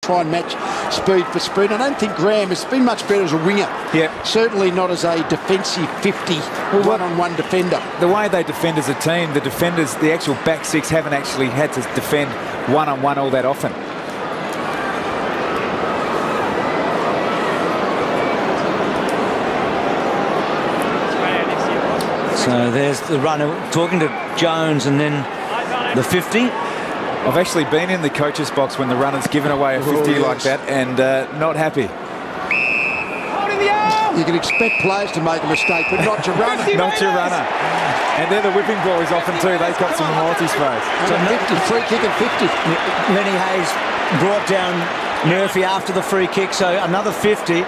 try and match speed for speed. I don't think Graham has been much better as a winger. Yeah. Certainly not as a defensive 50 one-on-one defender. The way they defend as a team, the defenders, the actual back six, haven't actually had to defend one-on-one all that often. So there's the runner talking to Jones, and then the 50. I've actually been in the coach's box when the runner's given away a 50 like that, and not happy. You can expect players to make a mistake, but not your runner. Not your runner. And then the whipping boys often too. They've got some multi-sprays. So 50, free kick and 50. Lenny Hayes brought down Murphy after the free kick, so another 50.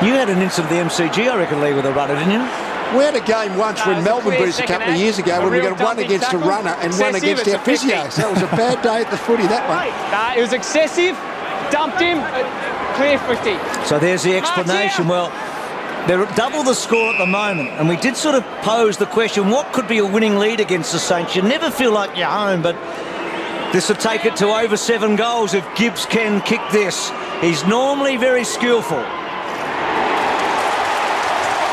You had an incident at the MCG, I reckon, Lee, with a runner, didn't you? We had a game once when Melbourne beat us a couple of years ago when we got one against a runner and one against our physio. So it was a bad day at the footy, that one. It was excessive. Dumped him. Clear 50. So there's the explanation. Well, they're double the score at the moment, and we did sort of pose the question, what could be a winning lead against the Saints? You never feel like you're home, but this will take it to over 7 goals if Gibbs can kick this. He's normally very skillful.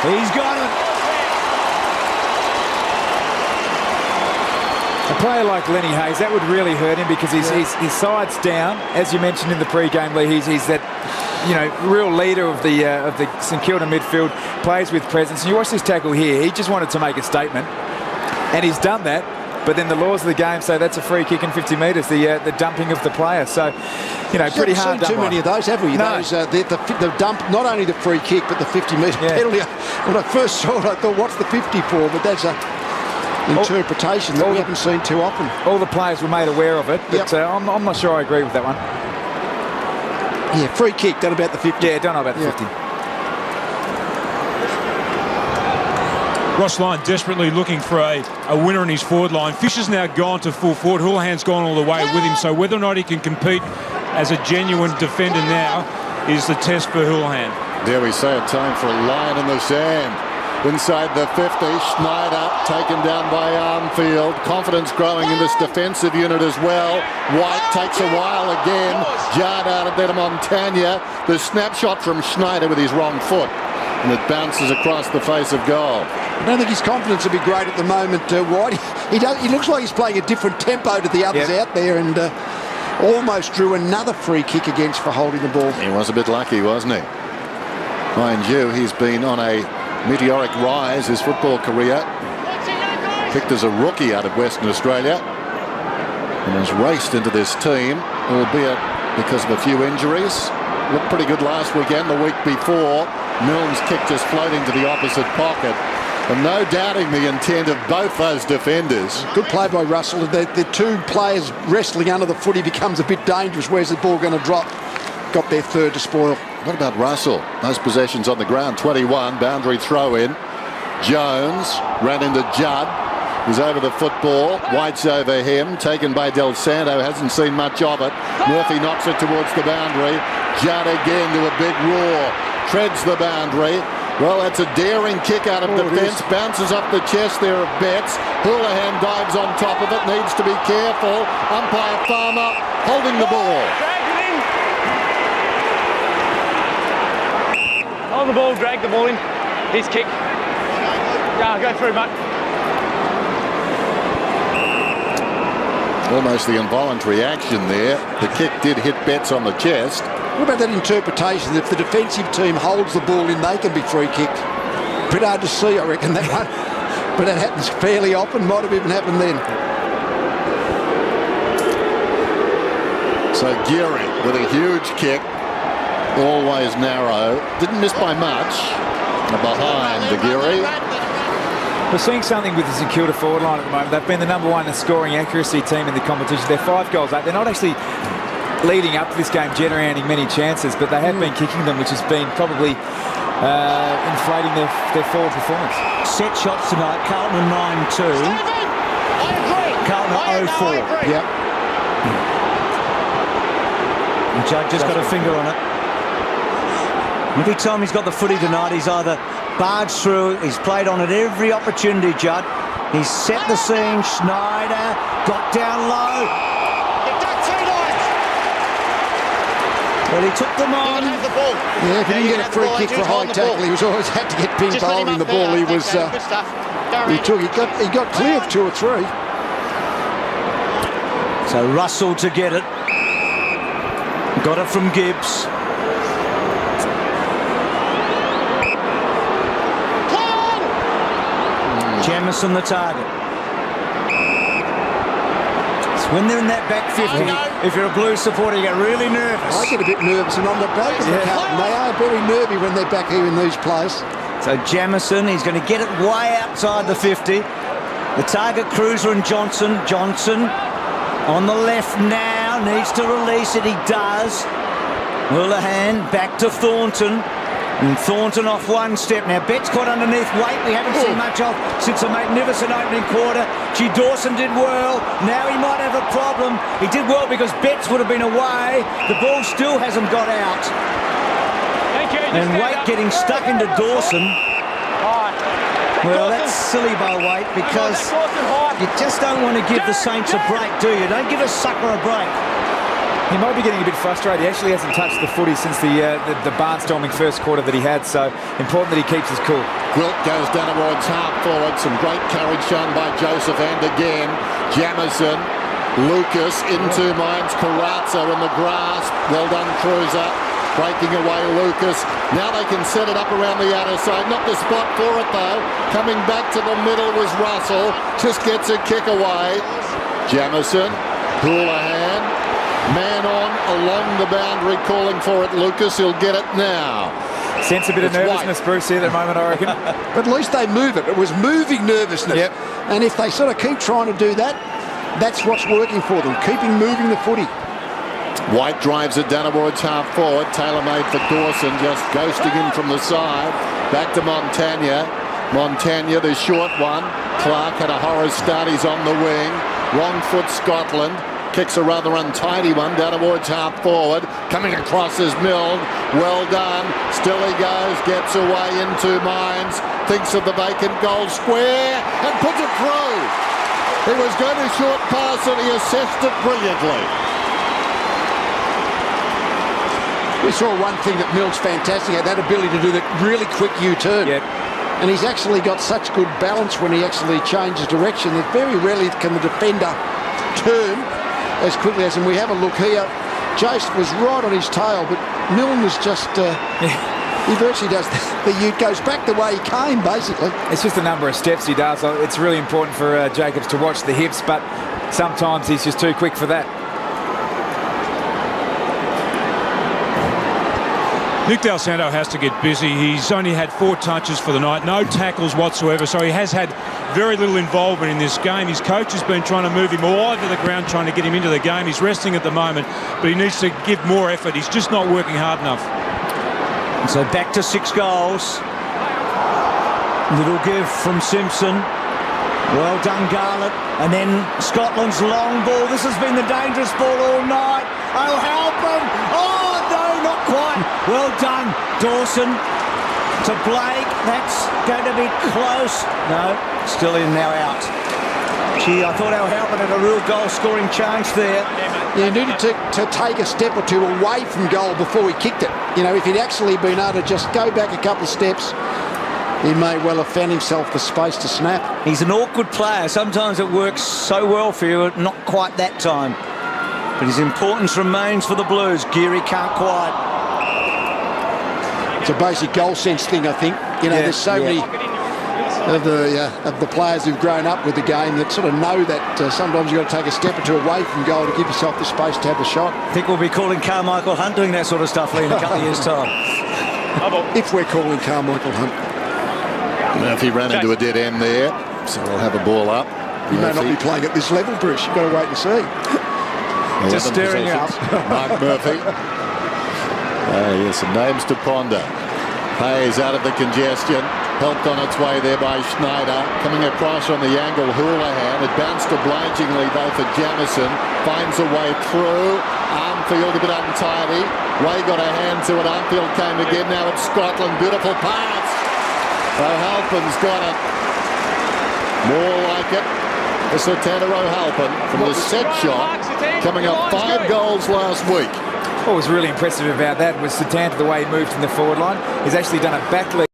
He's got it. A player like Lenny Hayes, that would really hurt him because his side's down. As you mentioned in the pre-game, Lee, he's that, you know, real leader of the St Kilda midfield, plays with presence. And you watch this tackle here, he just wanted to make a statement, and he's done that. But then the laws of the game say that's a free kick in 50 metres, the dumping of the player. So, you know, pretty hard. Haven't seen too many of those, have we? No. Those, the dump, not only the free kick, but the 50-metre penalty. When I first saw it, I thought, what's the 50 for? But that's a interpretation that we haven't seen too often. All the players were made aware of it, but I'm not sure I agree with that one. Yeah, free kick, don't know about the 50. Yeah, don't know about the 50. Ross Lyon desperately looking for a winner in his forward line. Fisher's now gone to full forward. Houlihan's gone all the way with him. So whether or not he can compete as a genuine defender now is the test for Houlihan. There we say a time for a line in the sand. Inside the 50, Schneider taken down by Armfield. Confidence growing in this defensive unit as well. White takes a while again. Jarred out a bit of Montagna. The snapshot from Schneider with his wrong foot, and it bounces across the face of goal. I don't think his confidence will be great at the moment, White. He looks like he's playing a different tempo to the others out there, and almost drew another free kick against for holding the ball. He was a bit lucky, wasn't he? Mind you, he's been on a meteoric rise his football career. Picked as a rookie out of Western Australia and has raced into this team, albeit because of a few injuries. Looked pretty good last weekend. The week before, Milne's kick just floating to the opposite pocket. And no doubting the intent of both those defenders. Good play by Russell. The two players wrestling under the footy becomes a bit dangerous. Where's the ball going to drop? Got their third to spoil. What about Russell? Those possessions on the ground. 21, boundary throw in. Jones ran into Judd. He's over the football. White's over him. Taken by Del Santo. Hasn't seen much of it. Murphy knocks it towards the boundary. Judd again to a big roar. Treads the boundary. Well, that's a daring kick out of defence. Bounces up the chest there of Betts. Houlihan dives on top of it. Needs to be careful. Umpire Farmer holding the ball. On the ball, drag the ball in. His kick. Go through, mate. Almost the involuntary action there. The kick did hit Betts on the chest. What about that interpretation? If the defensive team holds the ball in, they can be free kicked. Pretty hard to see, I reckon, that one. But that happens fairly often. Might have even happened then. So Geary with a huge kick. Always narrow. Didn't miss by much. Behind the Geary. We're seeing something with the St Kilda forward line at the moment. They've been the #1 scoring accuracy team in the competition. They're 5 goals up. They're not actually leading up to this game generating many chances, but they have been kicking them, which has been probably inflating their forward performance. Set shots tonight. Carlton 9-2. Carlton 0-4. Yep. And Judd just got a finger on it. Every time he's got the footy tonight, he's either barged through, he's played on it every opportunity, Judd. He's set the scene. Schneider got down low. Well, he took them on. The ball. Yeah, if he didn't get a free kick for a high tackle, he was always had to get pinned by holding the ball. He was. Good stuff. He got clear of 2 or 3. So Russell to get it. Got it from Gibbs. Jamison the target. It's when they're in that back 50, if you're a Blues supporter, you get really nervous. I get a bit nervous and I'm not bad. Carlton. They are very nervy when they're back here in these plays. So Jamison, he's going to get it way outside the 50. The target, Cruiser and Johnson. Johnson on the left now, needs to release it. He does. Houlihan back to Thornton. And Thornton off one step. Now Betts caught underneath weight. We haven't seen much of since a magnificent opening quarter. Gee, Dawson did well. Now he might have a problem. He did well because Betts would have been away. The ball still hasn't got out. Thank you. And Waite getting stuck into Dawson. Well, that's silly by Waite because you just don't want to give the Saints a break, do you? Don't give a sucker a break. He might be getting a bit frustrated. He actually hasn't touched the footy since the barnstorming first quarter that he had, so important that he keeps his cool. Wilt goes down towards half forward. Some great courage shown by Joseph, and again Jamison. Lucas into Mines. Carazzo in the grasp. Well done, Cruiser. Breaking away Lucas. Now they can set it up around the outer side. Not the spot for it though. Coming back to the middle was Russell. Just gets a kick away. Jamison. Houlihan. Man on along the boundary, calling for it. Lucas, he'll get it now. Sense a bit of nervousness, Bruce, here at the moment, I reckon. But at least they move it. It was moving nervousness. Yep. And if they sort of keep trying to do that, that's what's working for them, keeping moving the footy. White drives it down towards half forward. Tailor-made for Dawson, just ghosting in from the side. Back to Montagna. Montagna, the short one. Clark had a horror start. He's on the wing. Wrong foot Scotland. Kicks a rather untidy one down towards half forward. Coming across is Milne. Well done. Still he goes. Gets away into Mines. Thinks of the vacant goal square and puts it through. He was going to short pass and he assessed it brilliantly. We saw one thing that Milne's fantastic at, that ability to do that really quick U-turn. Yep. And he's actually got such good balance when he actually changes direction that very rarely can the defender turn as quickly as, and we have a look here, Jace was right on his tail, but Milne was just, he virtually does, goes back the way he came, basically. It's just the number of steps he does. It's really important for Jacobs to watch the hips, but sometimes he's just too quick for that. Nick Del Santo has to get busy. He's only had 4 touches for the night, no tackles whatsoever, so he has had very little involvement in this game. His coach has been trying to move him all over the ground, trying to get him into the game. He's resting at the moment, but he needs to give more effort. He's just not working hard enough. So back to 6 goals. Little give from Simpson. Well done, Garlett. And then Scotland's long ball. This has been the dangerous ball all night. Oh, help him. Oh, no, not quite. Well done, Dawson to Blake. That's going to be close. No, still in, now out. Gee, I thought Al Halpin had a real goal-scoring chance there. Yeah, he needed to take a step or two away from goal before he kicked it. You know, if he'd actually been able to just go back a couple of steps, he may well have found himself the space to snap. He's an awkward player. Sometimes it works so well for you, but not quite that time. But his importance remains for the Blues. Geary can't quite. It's a basic goal sense thing, I think. You know, there's so many of the players who've grown up with the game that sort of know that sometimes you've got to take a step or two away from goal to give yourself the space to have the shot. I think we'll be calling Carmichael Hunt doing that sort of stuff, Lee, in a couple of years' time. If we're calling Carmichael Hunt. Murphy ran into a dead end there, so we'll have a ball up. He may not be playing at this level, Bruce. You've got to wait and see. Just staring out. Mark Murphy. Yes, some names to ponder. Hayes out of the congestion. Helped on its way there by Schneider. Coming across on the angle, Houlihan. It bounced obligingly though for Jamison. Finds a way through. Armfield a bit untidy. Way got a hand to it. Armfield came again. Now it's Scotland. Beautiful pass. O'Halpin's got it. More like it. The Satana O'Halpin from the set shot. Coming up 5 goals last week. What was really impressive about that was Satanta, the way he moved in the forward line. He's actually done a back leg